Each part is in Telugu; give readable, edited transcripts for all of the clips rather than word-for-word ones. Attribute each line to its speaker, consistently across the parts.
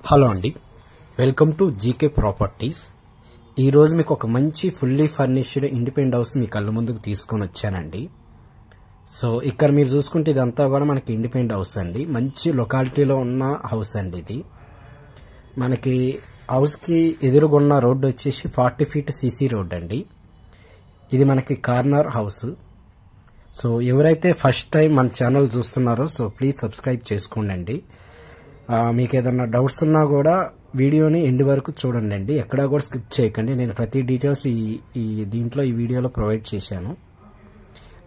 Speaker 1: హలో అండి, వెల్కమ్ టు జీకే ప్రాపర్టీస్. ఈరోజు మీకు ఒక మంచి ఫుల్లీ ఫర్నిష్డ్ ఇండిపెండెంట్ హౌస్ మీ కళ్ళ ముందుకు తీసుకొని వచ్చానండి. సో ఇక్కడ మీరు చూసుకుంటే ఇదంతా కూడా మనకి ఇండిపెండెంట్ హౌస్ అండి. మంచి లొకాలిటీలో ఉన్న హౌస్ అండి. ఇది మనకి హౌస్కి ఎదురుగున్న రోడ్డు వచ్చేసి 40 ఫీట్ సీసీ రోడ్ అండి. ఇది మనకి కార్నర్ హౌస్. సో ఎవరైతే ఫస్ట్ టైం మన ఛానల్ చూస్తున్నారో సో ప్లీజ్ సబ్స్క్రైబ్ చేసుకోండి. మీకు ఏదన్నా డౌట్స్ ఉన్నా కూడా వీడియోని ఎండ్ వరకు చూడండి, ఎక్కడా కూడా స్కిప్ చేయకండి. నేను ప్రతి డీటెయిల్స్ ఈ వీడియోలో ప్రొవైడ్ చేశాను.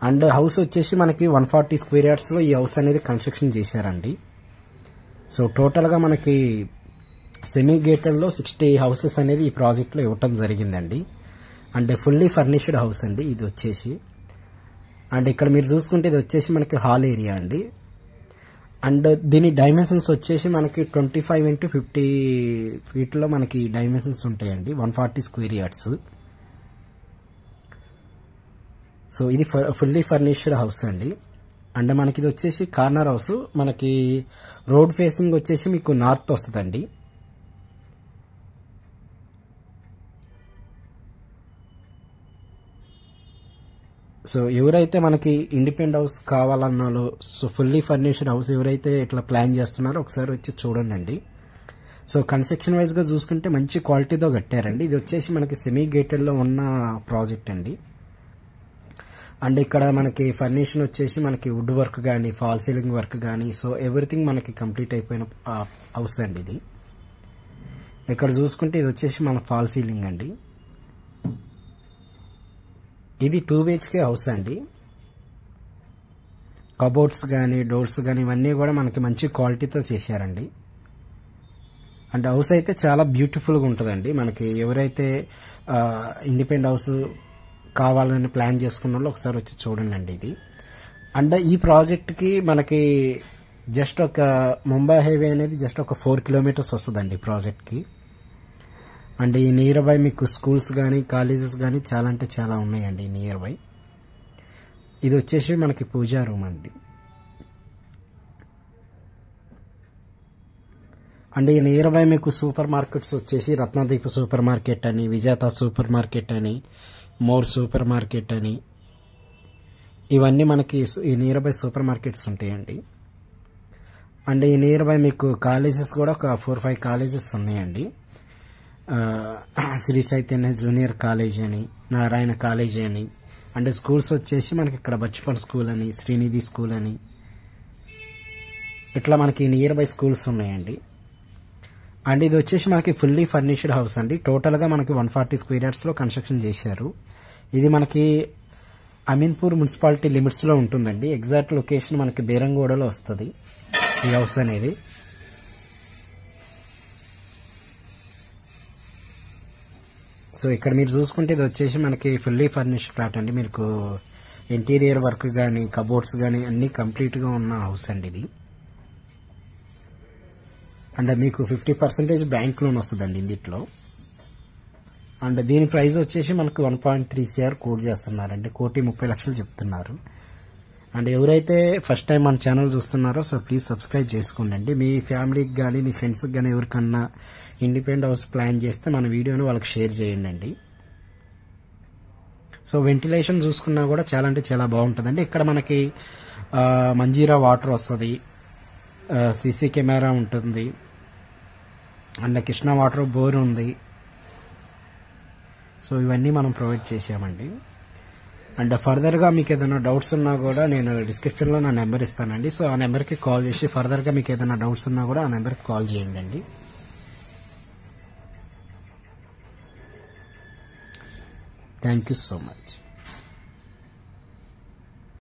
Speaker 1: అండ్ హౌస్ వచ్చేసి మనకి 140 స్క్వేర్ యార్డ్స్లో ఈ హౌస్ అనేది కన్స్ట్రక్షన్ చేశారండి. సో టోటల్గా మనకి సెమీ గేటెడ్లో 60 హౌసెస్ అనేది ఈ ప్రాజెక్ట్లో ఇవ్వటం జరిగిందండి. అండ్ ఫుల్లీ ఫర్నిష్డ్ హౌస్ అండి ఇది వచ్చేసి. అండ్ ఇక్కడ మీరు చూసుకుంటే ఇది వచ్చేసి మనకి హాల్ ఏరియా అండి. అండ్ దీని డైమెన్షన్స్ వచ్చేసి మనకి 25 x 50 ఫీట్లో మనకి డైమెన్షన్స్ ఉంటాయండి. 140 స్క్వేర్ యార్డ్స్. సో ఇది ఫుల్లీ ఫర్నిష్డ్ హౌస్ అండి. అండ్ మనకి ఇది వచ్చేసి కార్నర్ హౌస్. మనకి రోడ్ ఫేసింగ్ వచ్చేసి మీకు నార్త్ వస్తుందండి. సో ఎవరైతే మనకి ఇండిపెండెంట్ హౌస్ కావాలన్నారో, సో ఫుల్లీ ఫర్నిష్డ్ హౌస్ ఎవరైతే ఇట్లా ప్లాన్ చేస్తున్నారో ఒకసారి వచ్చి చూడండి. సో కన్స్ట్రక్షన్ వైజ్గా చూసుకుంటే మంచి క్వాలిటీతో కట్టారండి. ఇది వచ్చేసి మనకి సెమీ గేటెడ్లో ఉన్న ప్రాజెక్ట్ అండి. అండ్ ఇక్కడ మనకి ఫర్నిషన్ వచ్చేసి మనకి వుడ్ వర్క్ కానీ, ఫాల్ సీలింగ్ వర్క్ కానీ, సో ఎవ్రీథింగ్ మనకి కంప్లీట్ అయిపోయిన హౌస్ అండి ఇది. ఇక్కడ చూసుకుంటే ఇది వచ్చేసి మన ఫాల్ సీలింగ్ అండి. ఇది 2 BHK హౌస్ అండి. కబోర్డ్స్ కానీ, డోర్స్ కానీ ఇవన్నీ కూడా మనకి మంచి క్వాలిటీతో చేశారండి. అండ్ హౌస్ అయితే చాలా బ్యూటిఫుల్గా ఉంటుందండి. మనకి ఎవరైతే ఇండిపెండెంట్ హౌస్ కావాలని ప్లాన్ చేసుకున్న వాళ్ళు ఒకసారి వచ్చి చూడండి ఇది. అండ్ ఈ ప్రాజెక్ట్కి మనకి జస్ట్ ఒక ముంబై హైవే అనేది జస్ట్ ఒక 4 కిలోమీటర్స్ వస్తుందండి ఈ ప్రాజెక్ట్కి. అండ్ ఈ నియర్ బై మీకు స్కూల్స్ కానీ, కాలేజెస్ కానీ చాలా అంటే చాలా ఉన్నాయండి నియర్ బై. ఇది వచ్చేసి మనకి పూజా రూమ్ అండి. అండ్ ఈ నియర్ బై మీకు సూపర్ మార్కెట్స్ వచ్చేసి రత్నదీప్ సూపర్ మార్కెట్ అని, విజేత సూపర్ మార్కెట్ అని, మోర్ సూపర్ మార్కెట్ అని, ఇవన్నీ మనకి ఈ నియర్ బై సూపర్ మార్కెట్స్ ఉంటాయండి. అండ్ ఈ నియర్ బై మీకు కాలేజెస్ కూడా ఒక 4-5 కాలేజెస్ ఉన్నాయండి. శ్రీ చైతన్య జూనియర్ కాలేజ్ అని, నారాయణ కాలేజ్ అని. అండ్ స్కూల్స్ వచ్చేసి మనకి ఇక్కడ బచ్పన్ స్కూల్ అని, శ్రీనిధి స్కూల్ అని, ఇట్లా మనకి నియర్ బై స్కూల్స్ ఉన్నాయండి. అండ్ ఇది వచ్చేసి మనకి ఫుల్లీ ఫర్నిష్డ్ హౌస్ అండి. టోటల్గా మనకి 140 స్క్వేర్ యార్డ్స్లో కన్స్ట్రక్షన్ చేశారు. ఇది మనకి అమీన్పూర్ మున్సిపాలిటీ లిమిట్స్లో ఉంటుందండి. ఎగ్జాక్ట్ లొకేషన్ మనకి బేరంగూడలో వస్తుంది ఈ హౌస్ అనేది. సో ఇక్కడ మీరు చూసుకుంటే ఇది వచ్చేసి మనకి ఫుల్లీ ఫర్నిష్డ్ ఫ్లాట్ అండి. మీకు ఇంటీరియర్ వర్క్ కానీ, కబోర్డ్స్ కానీ అన్నీ కంప్లీట్గా ఉన్న హౌస్ అండి ఇది. అండ్ మీకు 50% బ్యాంక్ లోన్ వస్తుందండి ఇందులో. అండ్ దీని ప్రైస్ వచ్చేసి మనకు 1.3 CR కోట్ చేస్తున్నారండి. 1,30,00,000 చెప్తున్నారు. అండ్ ఎవరైతే ఫస్ట్ టైం మన ఛానల్ చూస్తున్నారో సో ప్లీజ్ సబ్స్క్రైబ్ చేసుకోండి. మీ ఫ్యామిలీకి కానీ, మీ ఫ్రెండ్స్కి కానీ ఎవరికన్నా ఇండిపెండెంట్ హౌస్ ప్లాన్ చేస్తే మన వీడియోని వాళ్ళకి షేర్ చేయండి. సో వెంటిలేషన్ చూసుకున్నా కూడా చాలా అంటే చాలా బాగుంటుందండి. ఇక్కడ మనకి మంజీరా వాటర్ వస్తుంది, సీసీ కెమెరా ఉంటుంది, అండ్ కృష్ణా వాటర్ బోర్ ఉంది. సో ఇవన్నీ మనం ప్రొవైడ్ చేసామండి. అండ్ ఫర్దర్గా మీకు ఏదైనా డౌట్స్ ఉన్నా కూడా నేను డిస్క్రిప్షన్లో నా నెంబర్ ఇస్తానండి. సో ఆ నెంబర్కి కాల్ చేసి ఫర్దర్గా మీకు ఏదైనా డౌట్స్ ఉన్నా కూడా ఆ నెంబర్కి కాల్ చేయండి. Thank you so much.